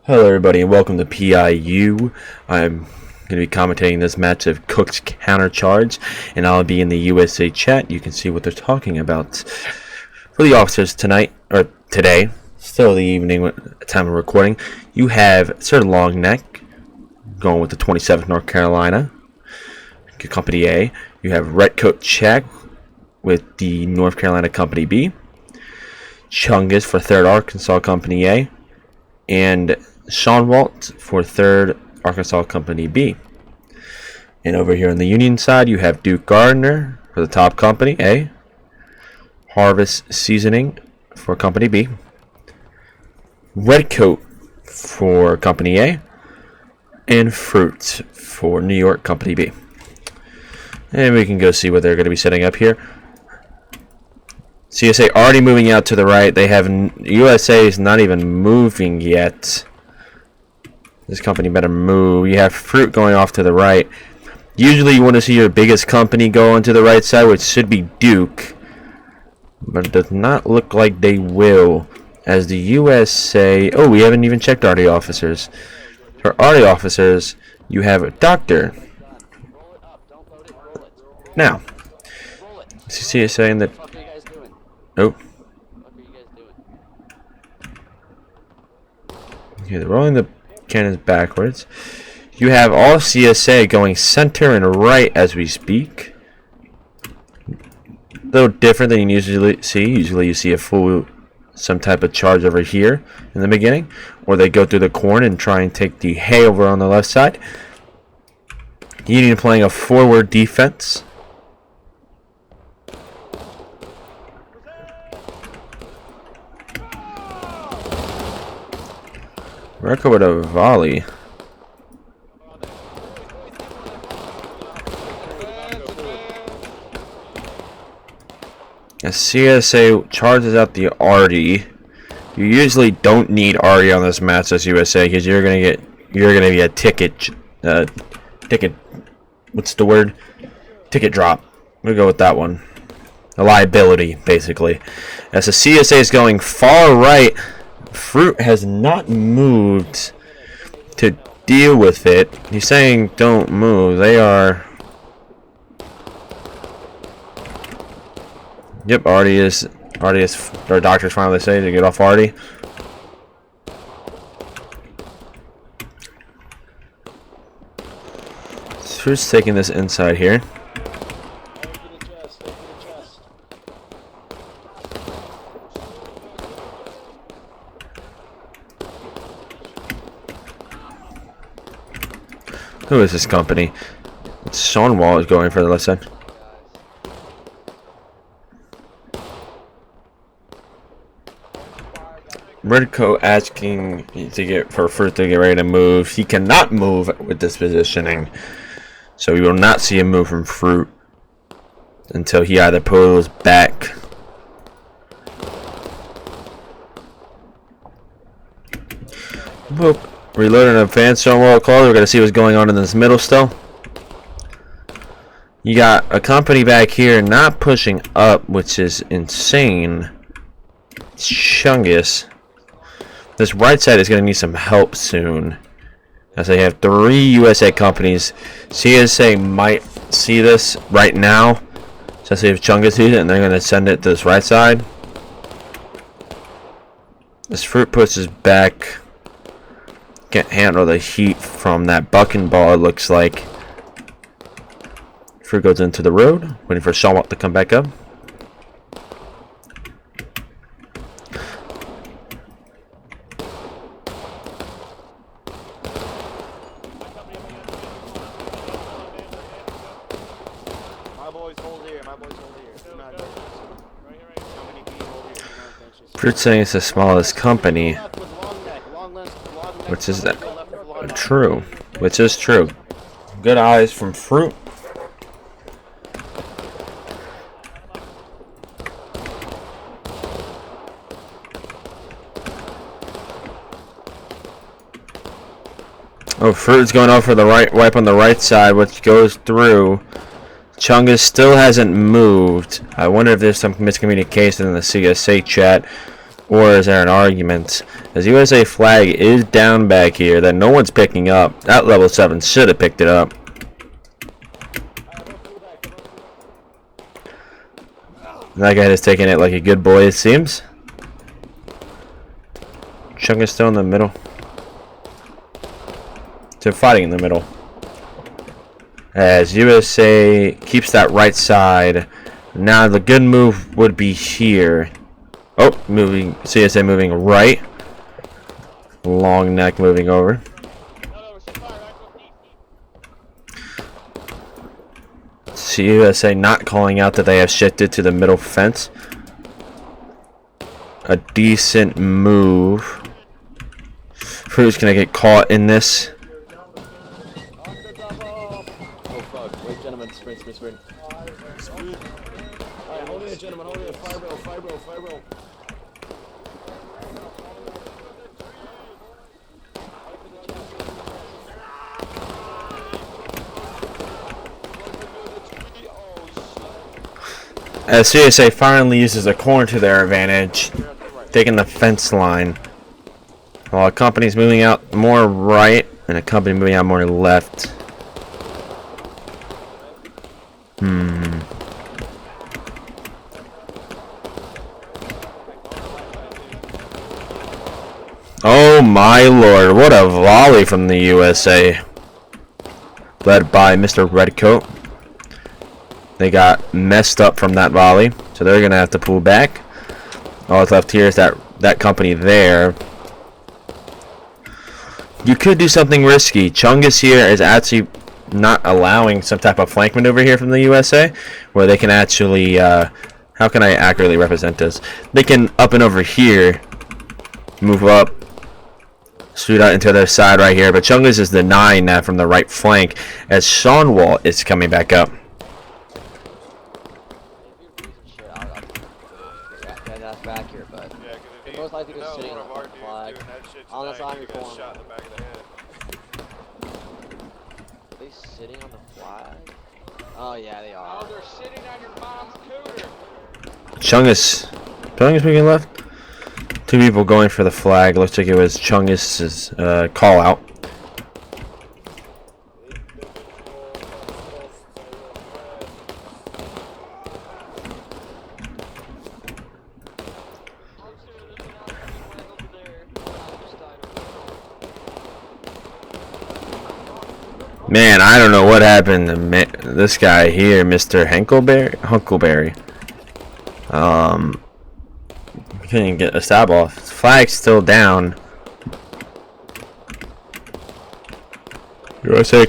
Hello everybody and welcome to PIU. I'm going to be commentating this match of Cooke's Countercharge, and I'll be in the USA chat. You can see what they're talking about. For the officers tonight, or today, still the evening time of recording, you have Sir Longneck going with the 27th North Carolina, Company A. You have Redcoat Check with the North Carolina Company B. Chungus for 3rd Arkansas Company A. And Sean Walt for 3rd Arkansas Company B. And over here on the Union side, you have Duke Gardner for the top Company A, Harvest Seasoning for Company B, Redcoat for Company A, and Fruit for New York Company B. And we can go see what they're going to be setting up here. CSA already moving out to the right. They have USA is not even moving yet. This company better move. You have Fruit going off to the right. Usually you want to see your biggest company go onto the right side, which should be Duke. But it does not look like they will. As the USA... Oh, we haven't even checked RD officers. For RD officers, you have a doctor. Now, CSA in the... Oh. Okay, they're rolling the cannons backwards. You have all CSA going center and right as we speak. A little different than you usually see. Usually you see a full, some type of charge over here in the beginning. Or they go through the corn and try and take the hay over on the left side. Union playing a forward defense. Merkel with a volley. As CSA charges out the RD, you usually don't need RD on this match as USA because you're gonna be a ticket, what's the word? Ticket drop. We'll go with that one. A liability, basically. As the CSA is going far right. Fruit has not moved to deal with it. He's saying don't move. They are... Yep, Artie is... Our doctors finally say to get off Artie. Fruit's taking this inside here. Who is this company? It's Sean Wall is going for the left side. Redcoat asking to get for Fruit to get ready to move. He cannot move with this positioning, so we will not see a move from Fruit until he either pulls back. Whoop. Reloading a advanced stonewall call. We're going to see what's going on in this middle still. You got a company back here not pushing up, which is insane. Chungus. This right side is going to need some help soon, as they have 3 USA companies. CSA might see this right now, especially if Chungus sees it, and they're going to send it to this right side. This Fruit pushes back. Can't handle the heat from that bucking ball, it looks like. Fruit goes into the road, waiting for Sean to come back up. Fruit saying it's the smallest company. Which is true. Which is true. Good eyes from Fruit. Oh, Fruit's going off for the right wipe on the right side, which goes through. Chungus still hasn't moved. I wonder if there's some miscommunication in the CSA chat. Or is there an argument? As USA flag is down back here that no one's picking up. That level 7 should have picked it up. That guy is taking it like a good boy, it seems. Chung is still in the middle. They're fighting in the middle. As USA keeps that right side. Now the good move would be here. Oh, moving. CSA moving right. Long neck moving over. CSA not calling out that they have shifted to the middle fence. A decent move. Who's gonna get caught in this? Oh fuck! Wait, gentlemen, sprint. Alright, hold it, gentlemen, hold it. Fire roll. As CSA finally uses a corner to their advantage, taking the fence line. While a company's moving out more right, and a company moving out more left. Oh my lord, what a volley from the USA. Led by Mr. Redcoat. They got messed up from that volley, so they're going to have to pull back. All that's left here is that company there. You could do something risky. Chungus here is actually not allowing some type of flank maneuver here from the USA, where they can actually, how can I accurately represent this? They can up and over here, move up, shoot out into their side right here, but Chungus is denying that from the right flank as Seanwalt is coming back up. Back here, but most likely just sitting on the flag. Unless I'm recording. Are they sitting on the flag? Oh yeah, they are. Oh, they're sitting on your mom's cooter. Chungus moving left. Two people going for the flag. Looks like it was Chungus's call out. Man, I don't know what happened to this guy here, Mr. Hunkleberry. Couldn't get a stab off. Flag's still down. USA.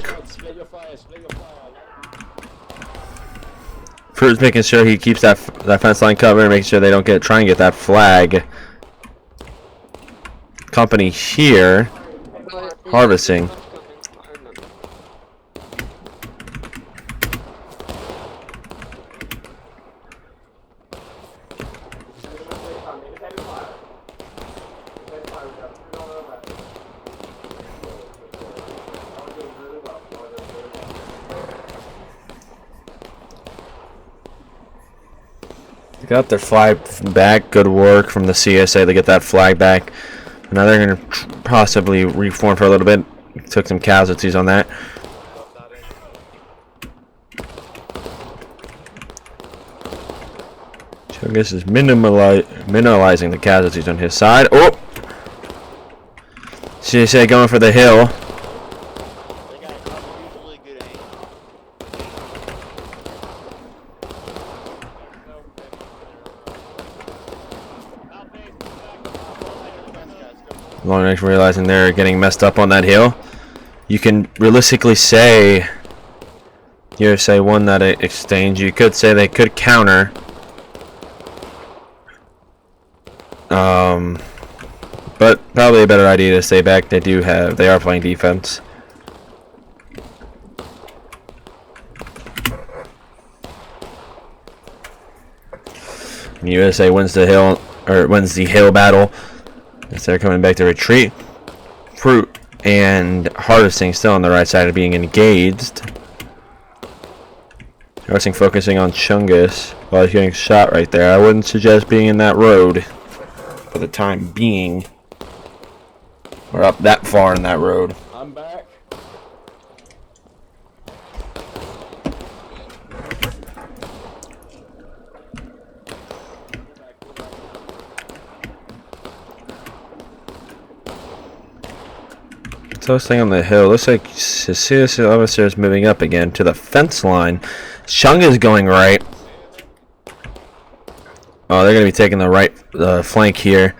First, making sure he keeps that fence line covered, making sure they don't try and get that flag. Company here, harvesting. Got their flag back. Good work from the CSA to get that flag back. Now they're going to possibly reform for a little bit. Took some casualties on that. So I guess is minimalizing the casualties on his side. Oh! CSA going for the hill. Long range realizing they're getting messed up on that hill. You can realistically say USA won that exchange. You could say they could counter. But probably a better idea to stay back. They are playing defense. USA wins the hill battle. As they're coming back to retreat. Fruit and harvesting still on the right side of being engaged. Harvesting focusing on Chungus while he's getting shot right there. I wouldn't suggest being in that road. for the time being. We're up that far in that road. I'm back. So this thing on the hill looks like the CSA officer is moving up again to the fence line. Chung is going right. Oh, they're going to be taking the right flank here.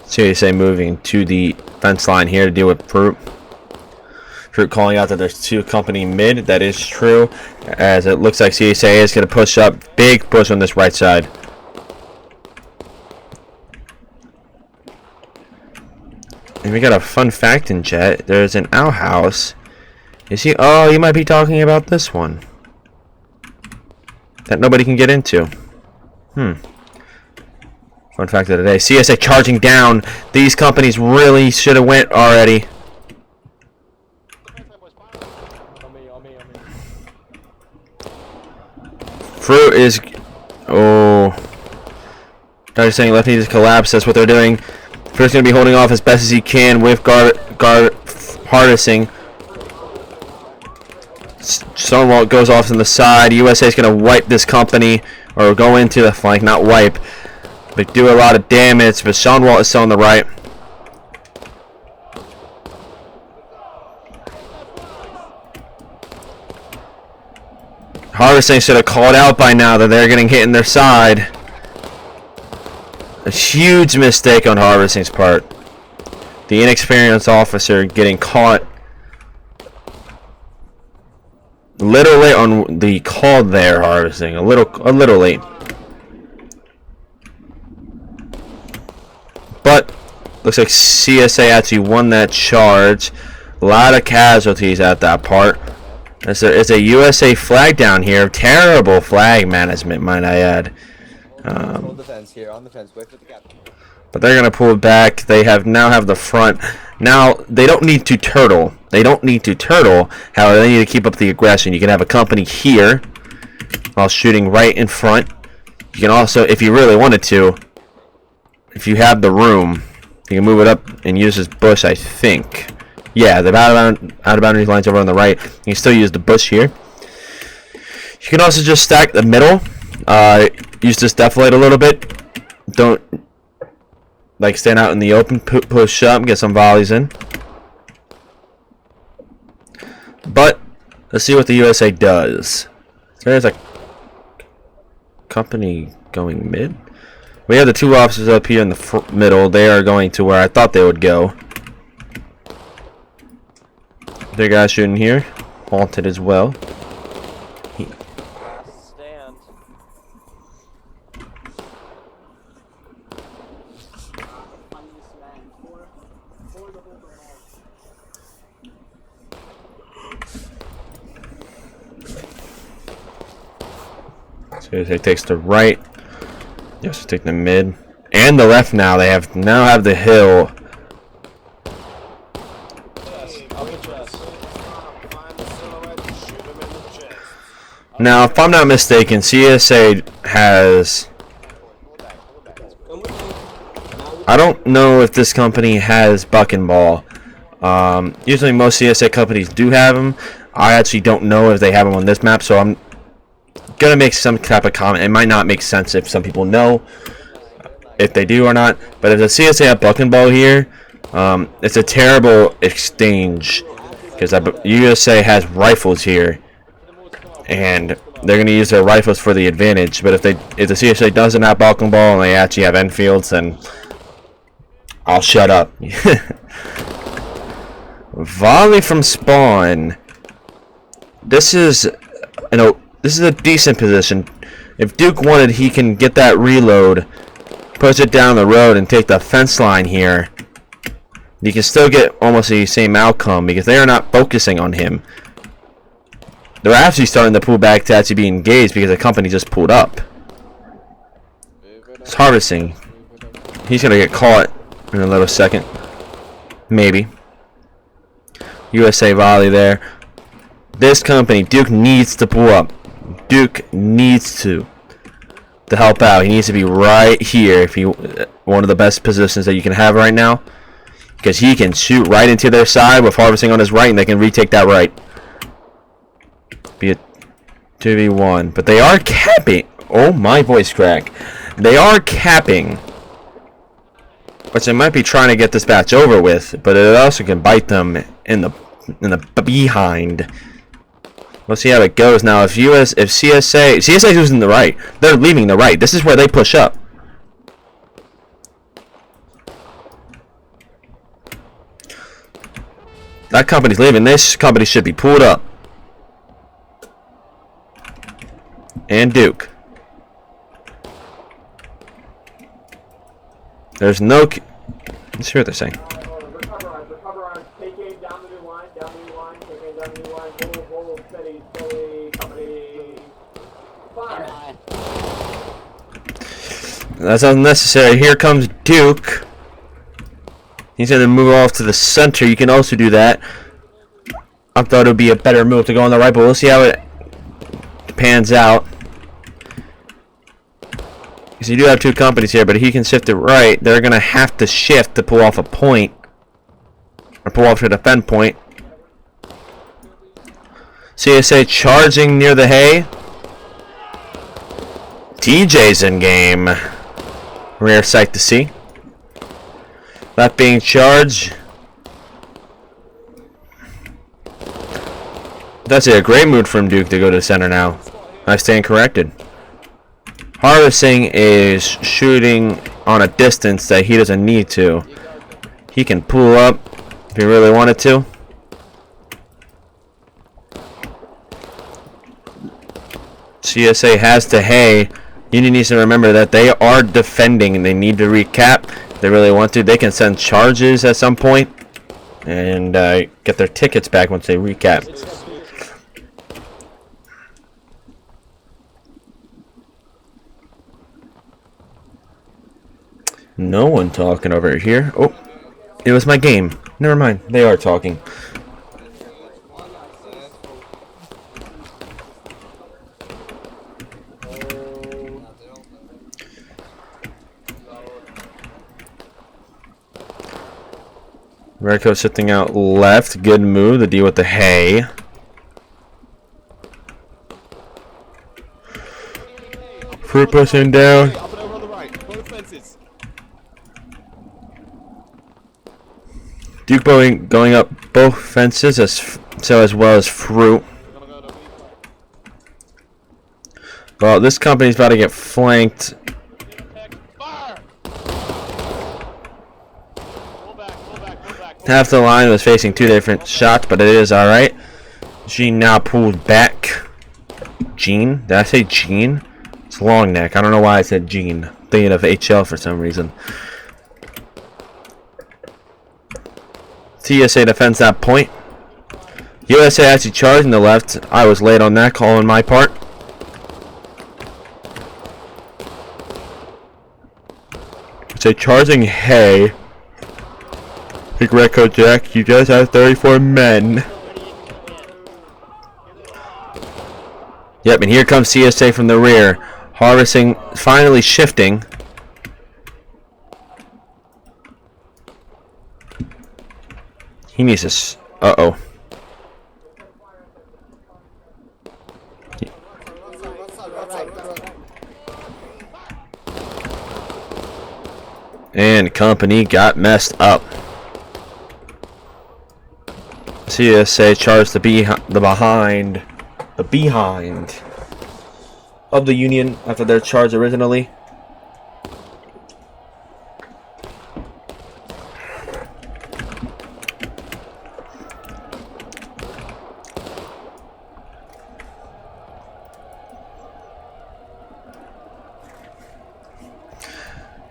CSA moving to the fence line here to deal with Fruit. Fruit calling out that there's 2 company mid. That is true, as it looks like CSA is going to push up. Big push on this right side. And we got a fun fact in chat. There's an outhouse. Is he? Oh, you might be talking about this one that nobody can get into. Fun fact of the day. CSA charging down. These companies really should have went already. Fruit is... Oh. They're saying left knee just collapsed. That's what they're doing. Fruit's going to be holding off as best as he can with guard harnessing. Stonewall goes off on the side. USA is going to wipe this company, or go into the flank, not wipe, but do a lot of damage. But Stonewall is still on the right. Harvesting should have called out by now that they're getting hit in their side. A huge mistake on Harvesting's part. The inexperienced officer getting caught literally on the call there. Harvesting a little late, but looks like CSA actually won that charge. A lot of casualties at that part. It's a USA flag down here. Terrible flag management, might I add. Hold the fence here, on the fence. Wait for the captain. But they're gonna pull back. They now have the front. Now they don't need to turtle. However, they need to keep up the aggression. You can have a company here while shooting right in front. You can also, if you really wanted to, if you have the room, you can move it up and use this bush. I think. Yeah, the out of boundaries lines over on the right. You can still use the bush here. You can also just stack the middle. Use this deflate a little bit. Don't like stand out in the open. Push up, get some volleys in. But let's see what the USA does. There's a company going mid. We have the 2 officers up here in the middle. They are going to where I thought they would go. Big guy shooting here. Haunted as well. So it takes the right. Yes, take the mid and the left. Now they have the hill. Now, if I'm not mistaken, CSA has... I don't know if this company has buck and ball. Usually most CSA companies do have them. I actually don't know if they have them on this map, so I'm gonna make some type of comment. It might not make sense if some people know if they do or not. But if the CSA have buck and ball here, it's a terrible exchange because USA has rifles here. And they're going to use their rifles for the advantage. But if the CSA doesn't have buck and ball and they actually have Enfields, then I'll shut up. Volley from spawn. This is a decent position. If Duke wanted, he can get that reload, push it down the road, and take the fence line here. You can still get almost the same outcome because they are not focusing on him. They're actually starting to pull back to actually be engaged because the company just pulled up. It's Harvesting. He's going to get caught in a little second. Maybe. USA volley there. This company, Duke needs to pull up. Duke needs to help out. He needs to be right here. If he one of the best positions that you can have right now, because he can shoot right into their side with harvesting on his right, and they can retake that right. Be a 2v1, but they are capping. Oh, my voice crack. They are capping, which they might be trying to get this batch over with, but it also can bite them in the behind. We'll see how it goes now. If CSA is losing the right, they're leaving the right. This is where they push up. That company's leaving. This company should be pulled up. And Duke. There's no. Let's hear what they're saying. Recover on. Take aim down the new line. Take aim down the new line. Hold steady, slowly. Company. Fire. That's unnecessary. Here comes Duke. He's going to move off to the center. You can also do that. I thought it would be a better move to go on the right, but we'll see how it pans out. Because you do have two companies here, but if he can shift it right, they're going to have to shift to pull off a point. Or pull off to a defend point. CSA charging near the hay. TJ's in game. Rare sight to see. That being charged. That's a great move from Duke to go to the center now. I stand corrected. Harvesting is shooting on a distance that he doesn't need to. He can pull up if he really wanted to. CSA has to hay. Union needs to remember that they are defending and they need to recap. If they really want to, they can send charges at some point and get their tickets back once they recap. No one talking over here. Oh, it was my game. Never mind. They are talking. Redcoat sitting out left. Good move to deal with the hay. Fruit pushing down. Duke going up both fences as well as fruit. Well, this company's about to get flanked. Half the line was facing two different shots, but it is alright. Gene now pulled back. Gene? Did I say Gene? It's long neck. I don't know why I said Gene. I'm thinking of HL for some reason. TSA defends that point. USA actually charging the left. I was late on that call on my part. It's a charging hay. Big Redcoat Jack, you guys have 34 men. Yep, and here comes CSA from the rear. Harvesting, finally shifting. He needs this. Uh-oh. And company got messed up. CSA charged the behind of the Union after their charge originally.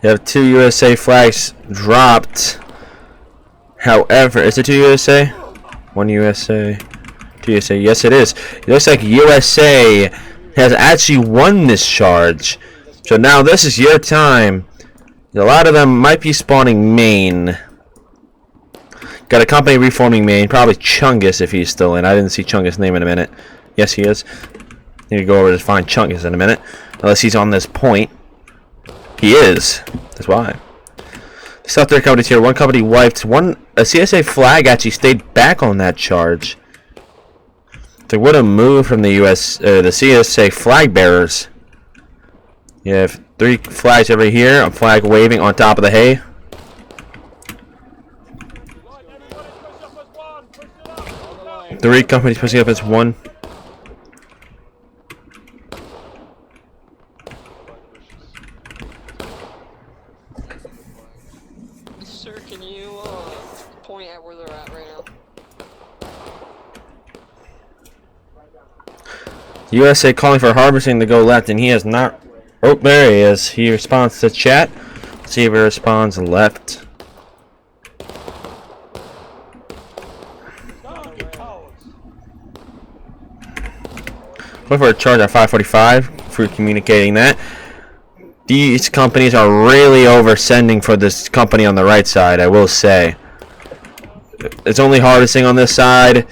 You have two USA flags dropped. However, is it two USA? One USA. Two USA. Yes, it is. It looks like USA has actually won this charge. So now this is your time. A lot of them might be spawning main. Got a company reforming main. Probably Chungus if he's still in. I didn't see Chungus' name in a minute. Yes, he is. Need to go over to find Chunkus in a minute. Unless he's on this point. He is. That's why. South 3 companies here. One company wiped. A CSA flag actually stayed back on that charge. They would have moved from the the CSA flag bearers. You have 3 flags over here. A flag waving on top of the hay. Three companies pushing up as one. Sir, can you point at where they're at right now? USA calling for harvesting to go left, and he has not. Oh, there he is. He responds to chat. Let's see if he responds left. Look for a charge at 545 for communicating that. These companies are really oversending for this company on the right side, I will say. It's only harvesting on this side,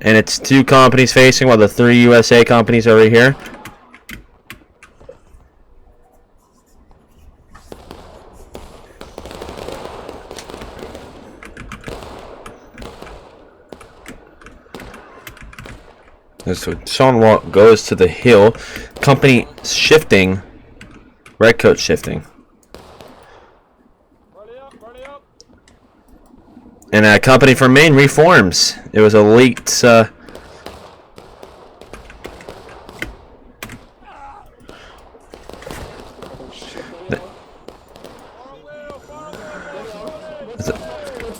and it's 2 companies facing, while the 3 USA companies over here. So Sean Walt goes to the hill. Company shifting. Redcoat shifting. And a company from Maine reforms. It was a leaked.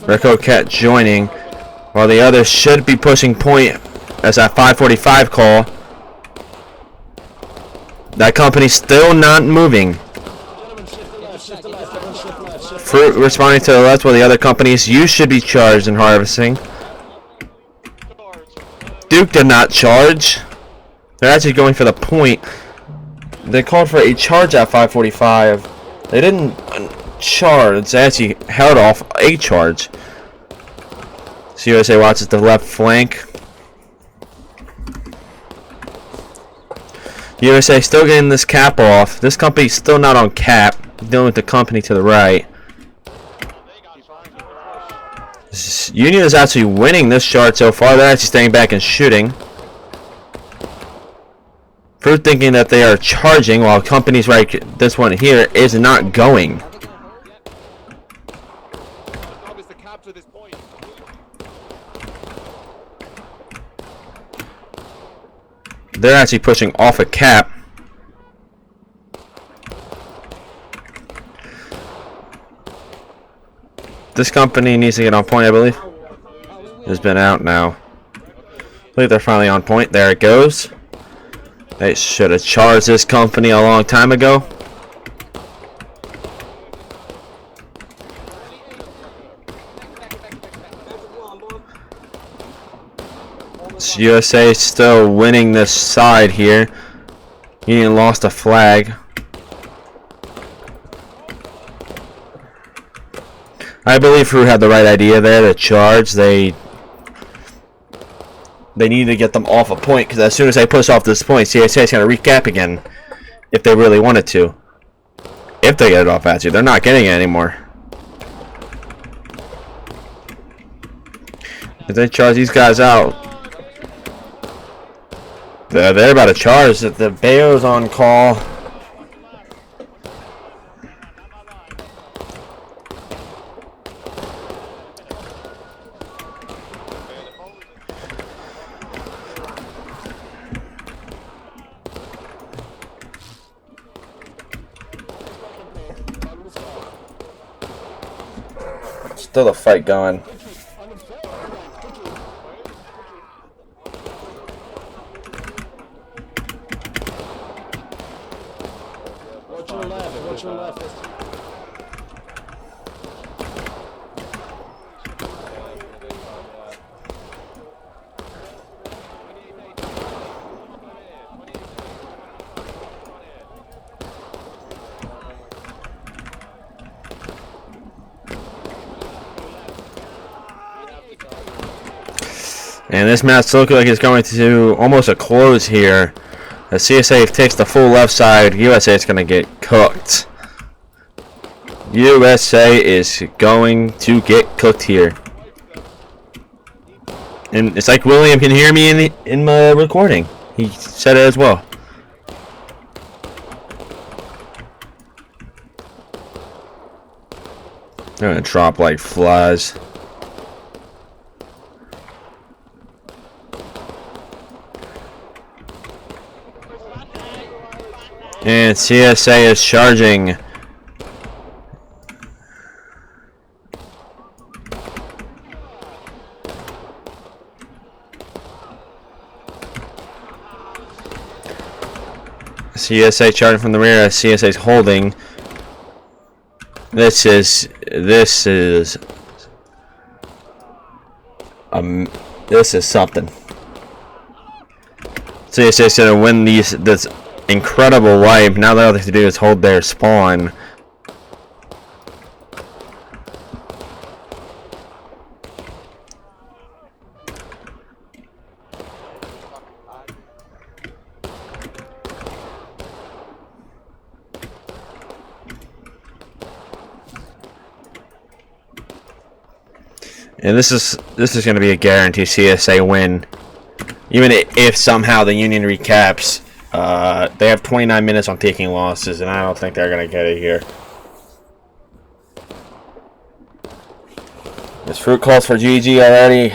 Redcoat Cat joining, while the others should be pushing point. As that 545 call. That company's still not moving. Fruit responding to the left, while the other companies, you should be charged in harvesting. Duke did not charge. They're actually going for the point. They called for a charge at 545. They didn't charge. They actually held off a charge. So USA watches the left flank. USA still getting this cap off. This company's still not on cap. Dealing with the company to the right. Union is actually winning this chart so far. They're actually staying back and shooting. Fruit thinking that they are charging, while companies like this one here is not going. They're actually pushing off a cap. This company needs to get on point, I believe. It's been out now. I believe they're finally on point. There it goes. They should have charged this company a long time ago. USA still winning this side here. Union lost a flag. I believe Fruit had the right idea there to charge. They need to get them off a point, because as soon as they push off this point, CSA is going to recap again if they really wanted to. If they get it off at you, they're not getting it anymore. If they charge these guys out, they're about to charge. The Bayo's on call. Still a fight going. Watch your left. And this match looks like it's going to almost a close here. As CSA takes the full left side, USA is going to get cooked. USA is going to get cooked here. And it's like William can hear me in my recording. He said it as well. They're gonna drop like flies. And CSA is charging. CSA charging from the rear. CSA is holding. This is something. CSA is gonna win this incredible wipe. Now all they have to do is hold their spawn. And this is going to be a guarantee CSA win. Even if somehow the Union recaps, they have 29 minutes on taking losses, and I don't think they're going to get it here. This fruit calls for GG already.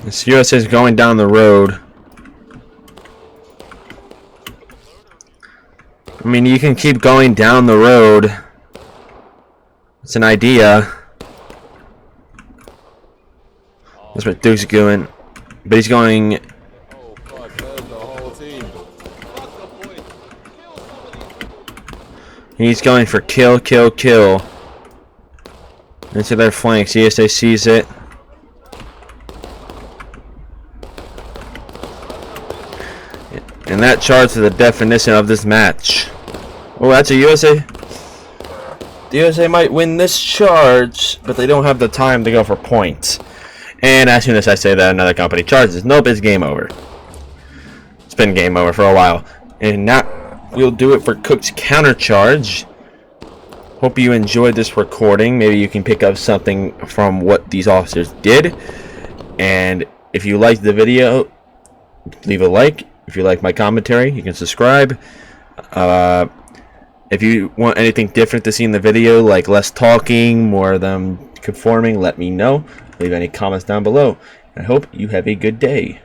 This USA is going down the road. I mean, you can keep going down the road. It's an idea. That's what Duke's doing. But he's going... Oh, fuck, there's the whole team. He's going for kill, kill, kill. Into their flanks. ESA sees it. And that charge is the definition of this match. Oh, that's a USA. The USA might win this charge, but they don't have the time to go for points. And as soon as I say that, another company charges. Nope, it's game over. It's been game over for a while. And now we'll do it for Cooke's Countercharge. Hope you enjoyed this recording. Maybe you can pick up something from what these officers did. And if you liked the video, leave a like. If you like my commentary, you can subscribe. If you want anything different to see in the video, like less talking, more of them conforming, let me know. Leave any comments down below. I hope you have a good day.